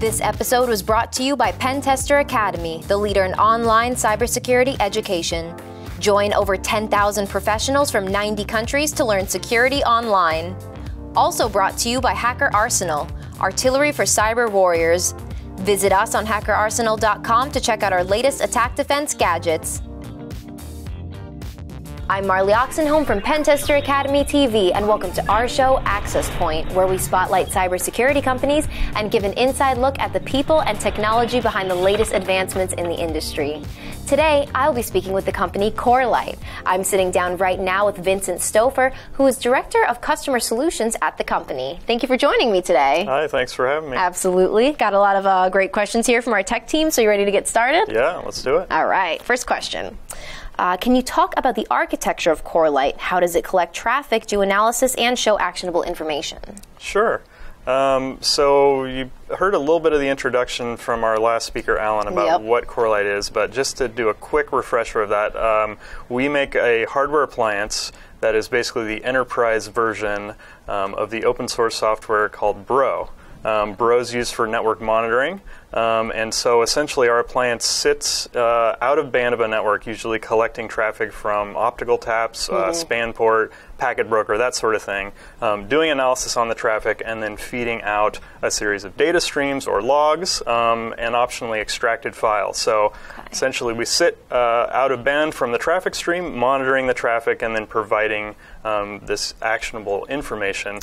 This episode was brought to you by Pentester Academy, the leader in online cybersecurity education. Join over 10,000 professionals from 90 countries to learn security online. Also brought to you by Hacker Arsenal, artillery for cyber warriors. Visit us on hackerarsenal.com to check out our latest attack defense gadgets. I'm Marley Oxenholm from Pentester Academy TV, and welcome to our show, Access Point, where we spotlight cybersecurity companies and give an inside look at the people and technology behind the latest advancements in the industry. Today, I'll be speaking with the company Corelight. I'm sitting down right now with Vincent Stoffer, who is Director of Customer Solutions at the company. Thank you for joining me today. Hi, thanks for having me. Absolutely. Got a lot of great questions here from our tech team, so you ready to get started? Yeah, let's do it. All right, first question. Can you talk about the architecture of Corelight? How does it collect traffic, do analysis, and show actionable information? Sure. So you heard a little bit of the introduction from our last speaker, Alan, about what Corelight is, but just to do a quick refresher of that, we make a hardware appliance that is basically the enterprise version of the open source software called Bro. Bro is used for network monitoring, and so essentially our appliance sits out of band of a network, usually collecting traffic from optical taps, span port, packet broker, that sort of thing, doing analysis on the traffic, and then feeding out a series of data streams or logs and optionally extracted files. So essentially we sit out of band from the traffic stream, monitoring the traffic, and then providing this actionable information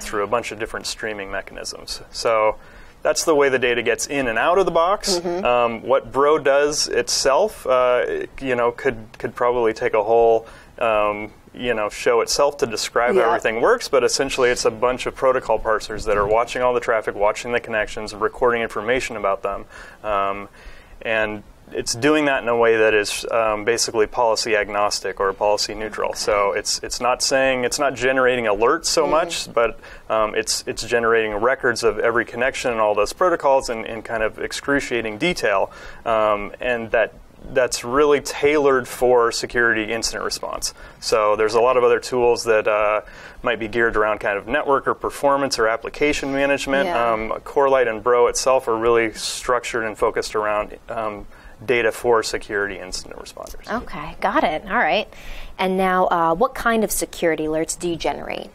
through a bunch of different streaming mechanisms. So that's the way the data gets in and out of the box. What Bro does itself, could probably take a whole show itself to describe how everything works, but essentially it's a bunch of protocol parsers that are watching all the traffic, watching the connections, and recording information about them. And it's doing that in a way that is basically policy agnostic or policy neutral. So it's not generating alerts so much, but it's generating records of every connection and all those protocols in kind of excruciating detail, and that's really tailored for security incident response. So there's a lot of other tools that might be geared around kind of network or performance or application management. Corelight and Bro itself are really structured and focused around data for security incident responders. Okay, got it. All right. And now, what kind of security alerts do you generate?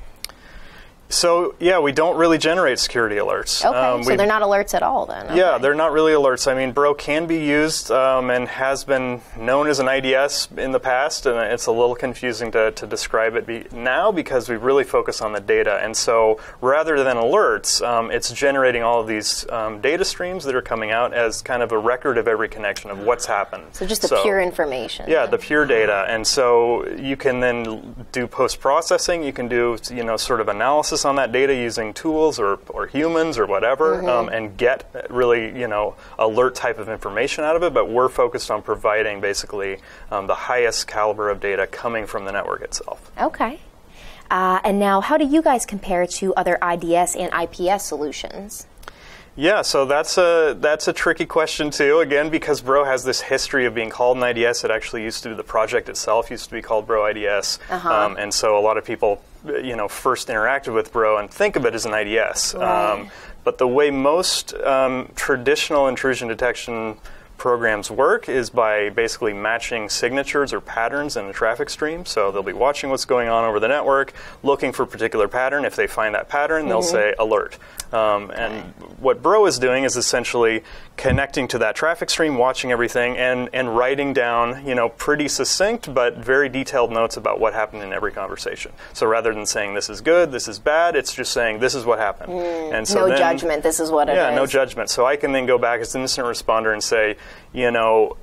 So, we don't really generate security alerts. Okay, so they're not alerts at all then? Okay. Yeah, they're not really alerts. I mean, Bro can be used and has been known as an IDS in the past, and it's a little confusing to describe it now because we really focus on the data. And so rather than alerts, it's generating all of these data streams that are coming out as kind of a record of every connection of what's happened. So just the pure information. Yeah, the pure data. And so you can then do post-processing. You can do, sort of analysis on that data using tools or humans or whatever, and get really, alert type of information out of it. But we're focused on providing basically the highest caliber of data coming from the network itself. Okay. And now, how do you guys compare to other IDS and IPS solutions? Yeah, so that's a tricky question too. Again, because Bro has this history of being called an IDS, it actually used to be the project itself used to be called Bro IDS, and so a lot of people, first interacted with Bro and think of it as an IDS. Right. But the way most traditional intrusion detection programs work is by basically matching signatures or patterns in the traffic stream. So they'll be watching what's going on over the network, looking for a particular pattern. If they find that pattern, they'll say alert. And what Bro is doing is essentially connecting to that traffic stream, watching everything, and writing down, pretty succinct but very detailed notes about what happened in every conversation. So rather than saying this is good, this is bad, it's just saying this is what happened. And so no judgment, this is what it is. Yeah, no judgment. So I can then go back as an incident responder and say,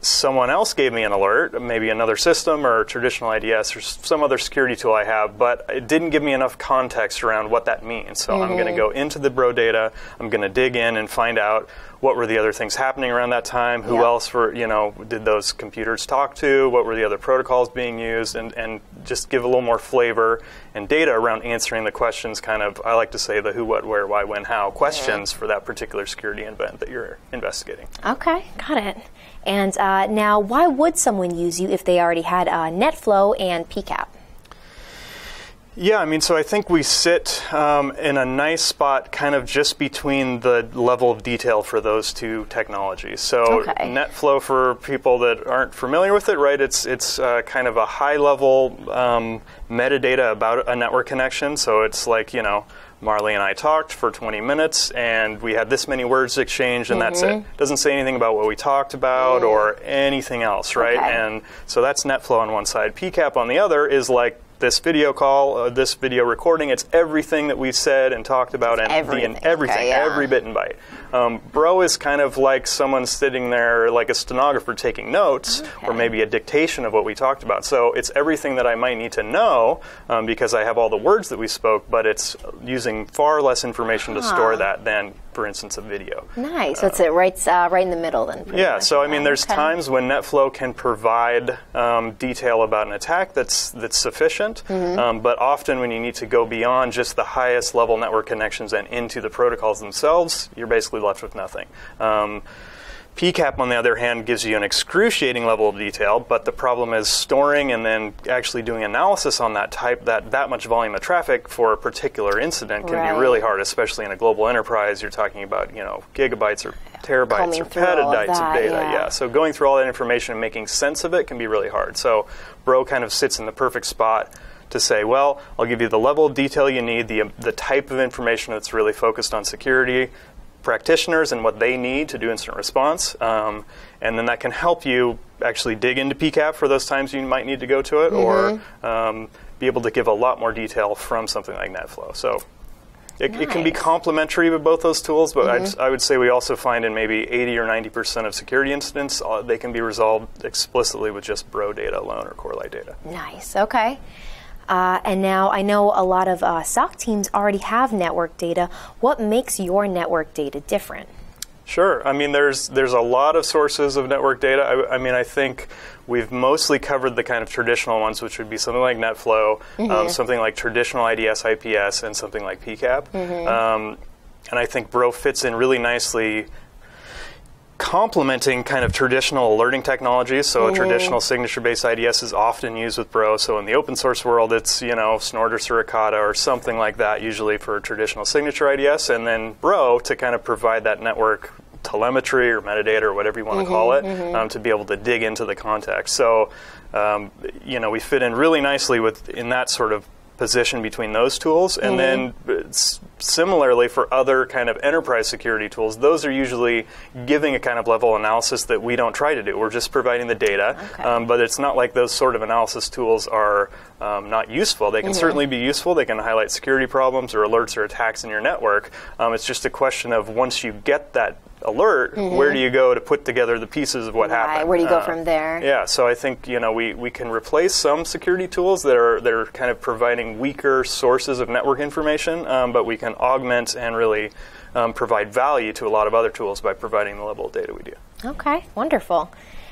someone else gave me an alert, maybe another system or traditional IDS or some other security tool I have, but it didn't give me enough context around what that means. So I'm going to go into the Bro data, I'm going to dig in and find out what were the other things happening around that time, who else did those computers talk to, what were the other protocols being used, and just give a little more flavor and data around answering the questions, kind of, I like to say the who, what, where, why, when, how questions for that particular security event that you're investigating. Okay, got it. And now, why would someone use you if they already had NetFlow and PCAP? Yeah, I mean, so I think we sit in a nice spot kind of just between the level of detail for those two technologies. So NetFlow, for people that aren't familiar with it, right, it's kind of a high-level metadata about a network connection. So it's like, you know, Marley and I talked for 20 minutes, and we had this many words exchanged, and that's it. Doesn't say anything about what we talked about or anything else, right? And so that's NetFlow on one side. PCAP on the other is like this video call, this video recording. It's everything that we said and talked about, and everything, every bit and byte. Bro is kind of like someone sitting there, like a stenographer taking notes, or maybe a dictation of what we talked about. So it's everything that I might need to know because I have all the words that we spoke, but it's using far less information to store that than, for instance, a video. Nice. So it's right in the middle then. Yeah. So I mean, there's times when NetFlow can provide detail about an attack that's sufficient, but often when you need to go beyond just the highest level network connections and into the protocols themselves, you're basically left with nothing. PCAP, on the other hand, gives you an excruciating level of detail, but the problem is storing and then actually doing analysis on that much volume of traffic for a particular incident can be really hard, especially in a global enterprise. You're talking about, you know, gigabytes or terabytes or petabytes of data. So going through all that information and making sense of it can be really hard. So Bro kind of sits in the perfect spot to say, well, I'll give you the level of detail you need, the type of information that's really focused on security practitioners and what they need to do incident response, and then that can help you actually dig into PCAP for those times you might need to go to it, or be able to give a lot more detail from something like NetFlow. So it can be complementary with both those tools, but I would say we also find in maybe 80 or 90% of security incidents, they can be resolved explicitly with just Bro data alone or Corelight data. Nice. Okay. And now I know a lot of SOC teams already have network data. What makes your network data different? Sure. I mean, there's a lot of sources of network data. I mean, I think we've mostly covered the kind of traditional ones, which would be something like NetFlow, something like traditional IDS, IPS, and something like PCAP. And I think Bro fits in really nicely, complementing kind of traditional alerting technologies. So a traditional signature-based IDS is often used with Bro. So in the open source world, it's, you know, Snort or Suricata or something like that, usually for traditional signature IDS, and then Bro to kind of provide that network telemetry or metadata or whatever you want to call it, to be able to dig into the context. So, you know, we fit in really nicely in that sort of position between those tools, and then similarly for other kind of enterprise security tools, those are usually giving a kind of level analysis that we don't try to do. We're just providing the data, but it's not like those sort of analysis tools are not useful. They can certainly be useful. They can highlight security problems or alerts or attacks in your network. It's just a question of, once you get that alert, where do you go to put together the pieces of what happened? Where do you go from there? Yeah, so I think, you know, we can replace some security tools that are kind of providing weaker sources of network information, but we can augment and really provide value to a lot of other tools by providing the level of data we do. Okay, wonderful.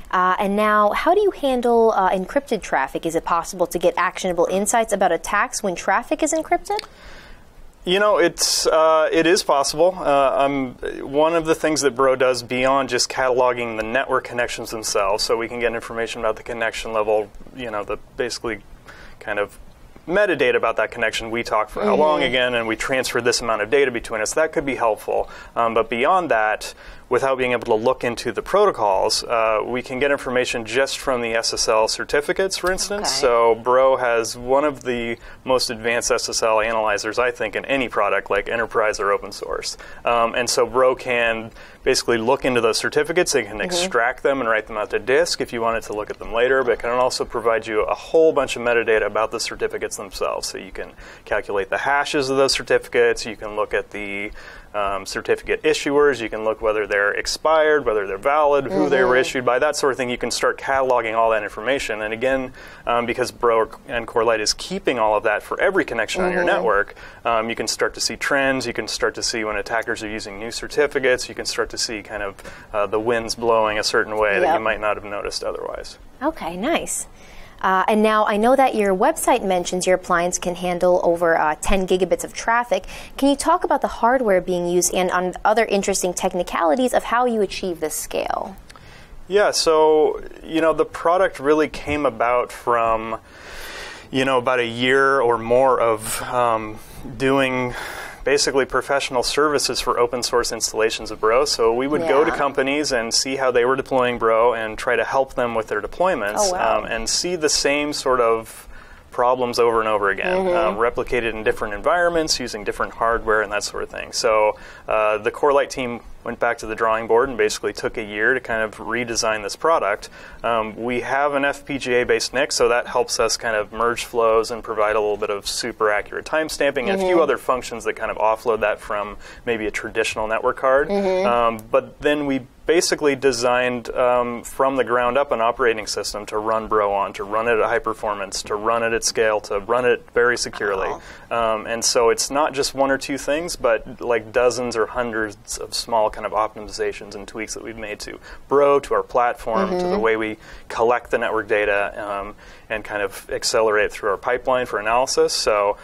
And now, how do you handle encrypted traffic? Is it possible to get actionable insights about attacks when traffic is encrypted? You know, it is possible. One of the things that Bro does beyond just cataloging the network connections themselves, so we can get information about the connection level, you know, the basically kind of metadata about that connection. We talk for how long again, and we transfer this amount of data between us. That could be helpful. But beyond that, without being able to look into the protocols, we can get information just from the SSL certificates, for instance. So Bro has one of the most advanced SSL analyzers, I think, in any product, like enterprise or open source. And so Bro can basically look into those certificates. They can extract them and write them out to disk if you wanted to look at them later, but it can also provide you a whole bunch of metadata about the certificates themselves. So you can calculate the hashes of those certificates. You can look at the certificate issuers. You can look whether they're expired, whether they're valid, who they were issued by, that sort of thing. You can start cataloging all that information. And again, because Bro and Corelight is keeping all of that for every connection on your network, you can start to see trends. You can start to see when attackers are using new certificates. You can start to see kind of the winds blowing a certain way that you might not have noticed otherwise. Okay, nice. And now I know that your website mentions your appliance can handle over 10 gigabits of traffic. Can you talk about the hardware being used and on other interesting technicalities of how you achieve this scale? Yeah, so, you know, the product really came about from, about a year or more of doing basically professional services for open source installations of Bro. So we would go to companies and see how they were deploying Bro and try to help them with their deployments, and see the same sort of problems over and over again, replicated in different environments using different hardware and that sort of thing. So the Corelight team went back to the drawing board and basically took a year to kind of redesign this product. We have an FPGA-based NIC, so that helps us kind of merge flows and provide a little bit of super accurate timestamping and a few other functions that kind of offload that from maybe a traditional network card. But then we basically designed from the ground up an operating system to run Bro on, to run it at high performance, to run it at scale, to run it very securely. And so it's not just one or two things, but like dozens or hundreds of small kind of optimizations and tweaks that we've made to Bro, to our platform, to the way we collect the network data, and kind of accelerate through our pipeline for analysis. So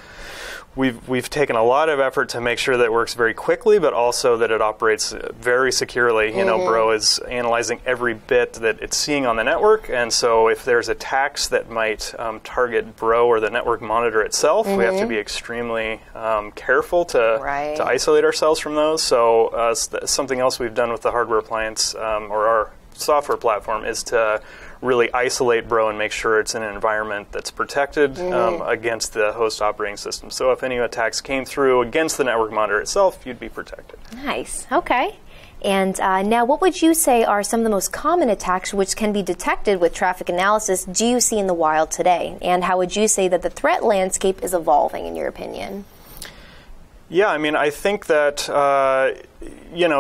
we've taken a lot of effort to make sure that it works very quickly, but also that it operates very securely. Bro is analyzing every bit that it's seeing on the network, and so if there's attacks that might target Bro or the network monitor itself, we have to be extremely careful to isolate ourselves from those. So something else we've done with the hardware appliance or our software platform is to really isolate Bro and make sure it's in an environment that's protected against the host operating system. So if any attacks came through against the network monitor itself, you'd be protected. Nice. Okay. And now, what would you say are some of the most common attacks which can be detected with traffic analysis do you see in the wild today? And how would you say that the threat landscape is evolving, in your opinion? Yeah, I mean, I think that,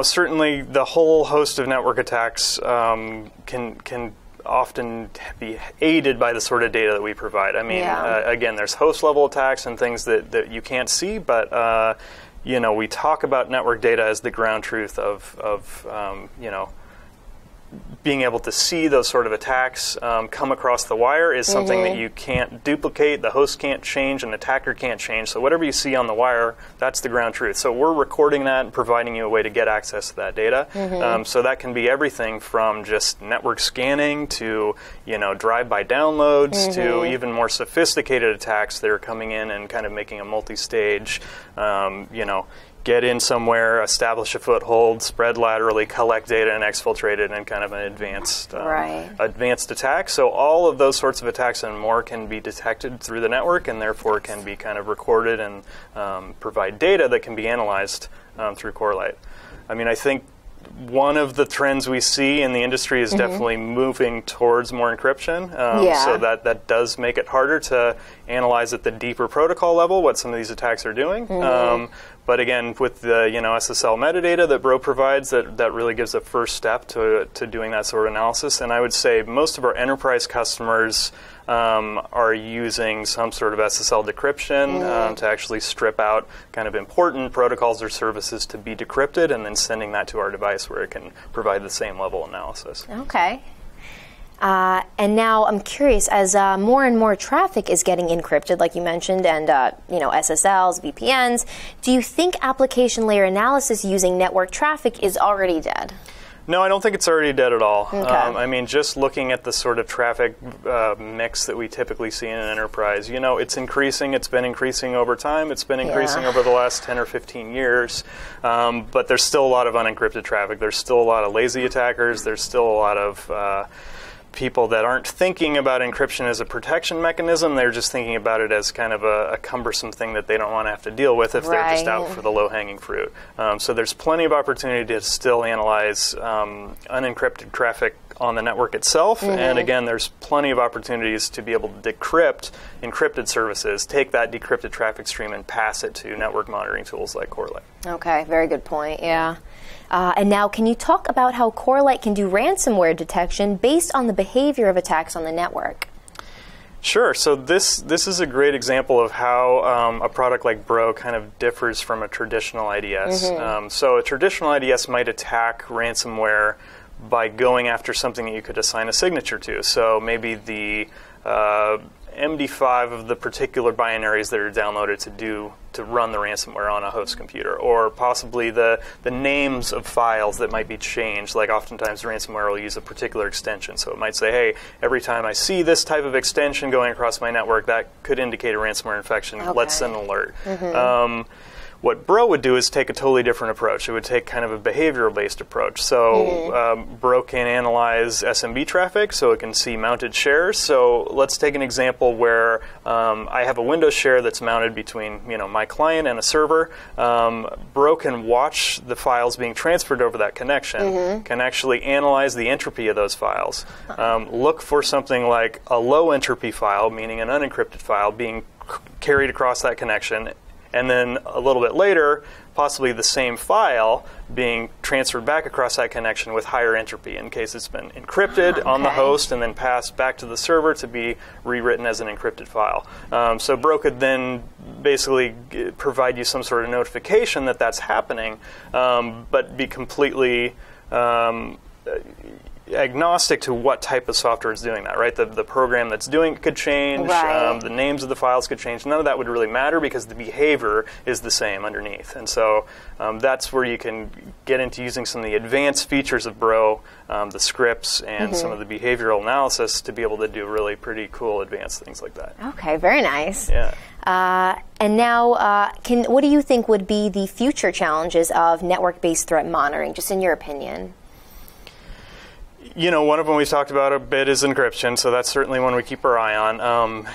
certainly the whole host of network attacks can often be aided by the sort of data that we provide. I mean, again, there's host-level attacks and things that you can't see, but, we talk about network data as the ground truth of being able to see those sort of attacks come across the wire is something that you can't duplicate, the host can't change, an attacker can't change. So whatever you see on the wire, that's the ground truth. So we're recording that and providing you a way to get access to that data. So that can be everything from just network scanning to drive-by downloads to even more sophisticated attacks that are coming in and kind of making a multi-stage, get in somewhere, establish a foothold, spread laterally, collect data, and exfiltrate it in kind of an advanced attack. So all of those sorts of attacks and more can be detected through the network, and therefore can be kind of recorded and provide data that can be analyzed through Corelight. I mean, I think one of the trends we see in the industry is definitely moving towards more encryption. So that does make it harder to analyze at the deeper protocol level what some of these attacks are doing. But again, with the SSL metadata that Bro provides, that really gives a first step to doing that sort of analysis. And I would say most of our enterprise customers are using some sort of SSL decryption to actually strip out kind of important protocols or services to be decrypted, and then sending that to our device where it can provide the same level of analysis. Okay. And now I'm curious, as more and more traffic is getting encrypted, like you mentioned, and SSLs, VPNs, do you think application layer analysis using network traffic is already dead? No, I don't think it's already dead at all. Okay. I mean, just looking at the sort of traffic mix that we typically see in an enterprise, it's increasing. It's been increasing over time. It's been increasing over the last 10 or 15 years. But there's still a lot of unencrypted traffic. There's still a lot of lazy attackers. There's still a lot of people that aren't thinking about encryption as a protection mechanism. They're just thinking about it as kind of a cumbersome thing that they don't want to have to deal with if they're just out for the low-hanging fruit. So there's plenty of opportunity to still analyze unencrypted traffic on the network itself. And again, there's plenty of opportunities to be able to decrypt encrypted services, take that decrypted traffic stream and pass it to network monitoring tools like Corelight. Okay, very good point, and now, can you talk about how Corelight can do ransomware detection based on the behavior of attacks on the network? Sure. So this is a great example of how a product like Bro kind of differs from a traditional IDS. So a traditional IDS might attack ransomware by going after something that you could assign a signature to. So maybe the MD5 of the particular binaries that are downloaded to run the ransomware on a host computer, or possibly the names of files that might be changed. Like oftentimes ransomware will use a particular extension, so it might say, hey, every time I see this type of extension going across my network, that could indicate a ransomware infection. Okay. Let's send an alert. What Bro would do is take a totally different approach. It would take kind of a behavioral-based approach. So Bro can analyze SMB traffic, so it can see mounted shares. So let's take an example where I have a Windows share that's mounted between my client and a server. Bro can watch the files being transferred over that connection, can actually analyze the entropy of those files, look for something like a low entropy file, meaning an unencrypted file, being carried across that connection, and then a little bit later, possibly the same file being transferred back across that connection with higher entropy in case it's been encrypted on the host and then passed back to the server to be rewritten as an encrypted file. So Bro could then basically provide you some sort of notification that that's happening, but be completely agnostic to what type of software is doing that, right? The program that's doing it could change, the names of the files could change. None of that would really matter because the behavior is the same underneath. And so that's where you can get into using some of the advanced features of Bro, the scripts, and some of the behavioral analysis to be able to do really pretty cool advanced things like that. Okay, very nice. Yeah. And now, what do you think would be the future challenges of network-based threat monitoring, just in your opinion? One of them we talked about a bit is encryption, so that's certainly one we keep our eye on.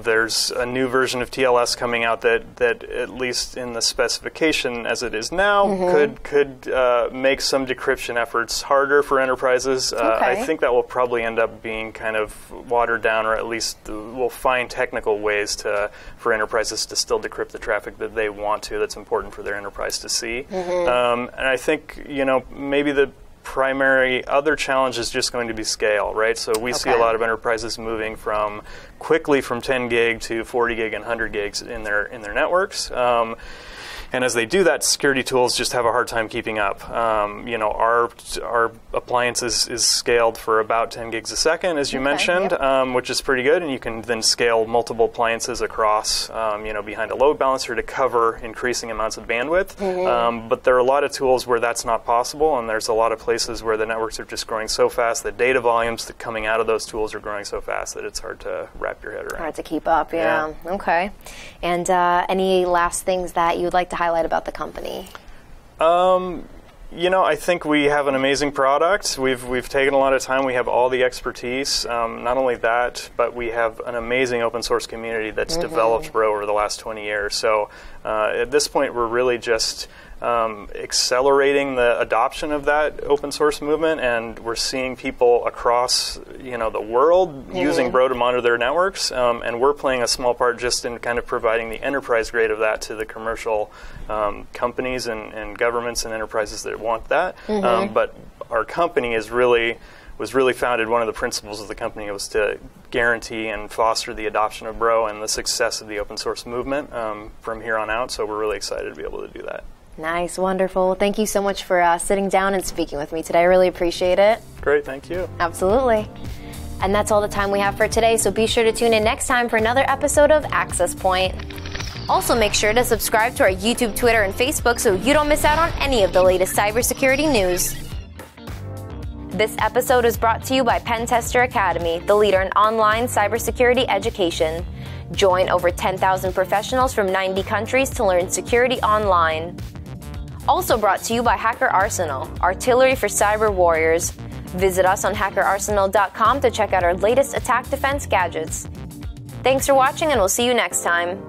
There's a new version of TLS coming out that at least in the specification as it is now, could make some decryption efforts harder for enterprises. I think that will probably end up being kind of watered down, or at least we'll find technical ways for enterprises to still decrypt the traffic that they want to, that's important for their enterprise to see. And I think, maybe the primary other challenge is just going to be scale, right? So we see a lot of enterprises moving quickly from 10 gig to 40 gig and 100 gigs in their networks. And as they do that, security tools just have a hard time keeping up. Our appliance is scaled for about 10 gigs a second, as you mentioned, which is pretty good. And you can then scale multiple appliances across, behind a load balancer to cover increasing amounts of bandwidth. But there are a lot of tools where that's not possible, and there's a lot of places where the networks are just growing so fast, the data volumes that coming out of those tools are growing so fast that it's hard to wrap your head around. Hard to keep up, yeah. Okay. And any last things that you would like to highlight about the company? I think we have an amazing product. We've taken a lot of time. We have all the expertise. Not only that, but we have an amazing open source community that's developed Bro over the last 20 years. So at this point, we're really just accelerating the adoption of that open source movement, and we're seeing people across the world using Bro to monitor their networks, and we're playing a small part just in kind of providing the enterprise grade of that to the commercial companies and governments and enterprises that want that. But our company was really founded, one of the principles of the company was to guarantee and foster the adoption of Bro and the success of the open source movement from here on out. So we're really excited to be able to do that. Nice, wonderful. Thank you so much for sitting down and speaking with me today. I really appreciate it. Great, thank you. Absolutely. And that's all the time we have for today, so be sure to tune in next time for another episode of Access Point. Also, make sure to subscribe to our YouTube, Twitter, and Facebook so you don't miss out on any of the latest cybersecurity news. This episode is brought to you by Pentester Academy, the leader in online cybersecurity education. Join over 10,000 professionals from 90 countries to learn security online. Also brought to you by Hacker Arsenal, artillery for cyber warriors. Visit us on hackerarsenal.com to check out our latest attack defense gadgets. Thanks for watching, and we'll see you next time.